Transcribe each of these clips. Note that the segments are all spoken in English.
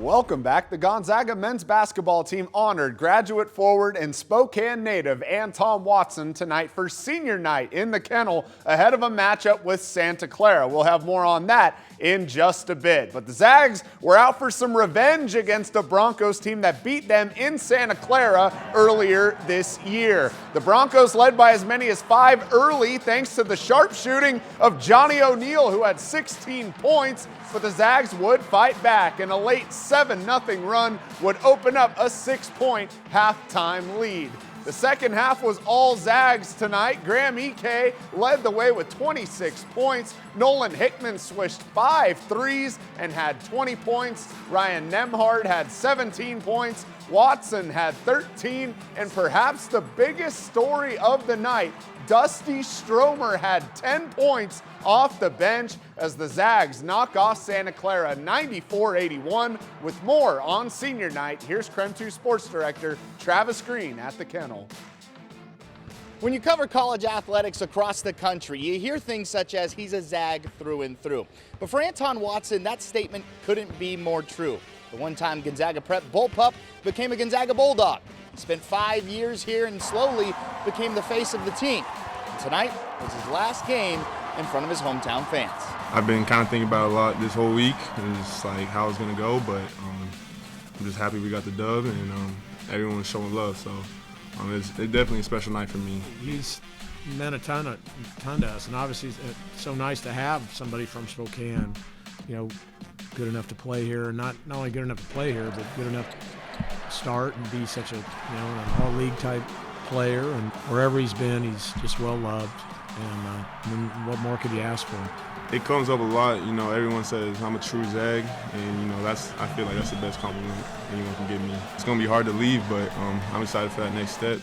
Welcome back. The Gonzaga men's basketball team honored graduate forward and Spokane native Anton Watson tonight for senior night in the Kennel ahead of a matchup with Santa Clara. We'll have more on that in just a bit. But the Zags were out for some revenge against a Broncos team that beat them in Santa Clara earlier this year. The Broncos led by as many as 5 early thanks to the sharpshooting of Johnny O'Neal, who had 16 points. But the Zags would fight back, and a late 7-0 run would open up a 6-point halftime lead. The second half was all Zags tonight. Graham Ike led the way with 26 points. Nolan Hickman swished 5 threes and had 20 points. Ryan Nemhard had 17 points. Watson had 13, and perhaps the biggest story of the night, Dusty Stromer had 10 points off the bench as the Zags knock off Santa Clara 94-81. With more on senior night, here's KREM 2 Sports Director Travis Green at the Kennel. When you cover college athletics across the country, you hear things such as he's a Zag through and through. But for Anton Watson, that statement couldn't be more true. The one-time Gonzaga Prep Bullpup became a Gonzaga-Bulldog. He spent 5 years here and slowly became the face of the team. And tonight was his last game in front of his hometown fans. I've been kind of thinking about it a lot this whole week, and just like how it's going to go, but I'm just happy we got the dub, and everyone's showing love, so it's definitely a special night for me. He's meant a ton to us, and obviously it's so nice to have somebody from Spokane, good enough to play here, and not only good enough to play here, but good enough to start and be such an all-league type player. And wherever he's been, he's just well loved. And what more could you ask for? It comes up a lot. Everyone says I'm a true Zag, and I feel like that's the best compliment anyone can give me. It's gonna be hard to leave, but I'm excited for that next step.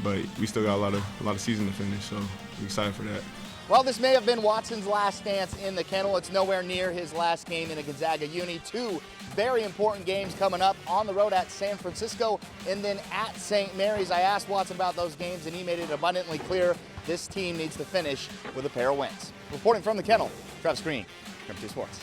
But we still got a lot of season to finish, so I'm excited for that. Well, this may have been Watson's last dance in the Kennel. It's nowhere near his last game in a Gonzaga uni. 2 very important games coming up on the road at San Francisco and then at St. Mary's. I asked Watson about those games, and he made it abundantly clear this team needs to finish with a pair of wins. Reporting from the Kennel, Travis Green, KREM 2 Sports.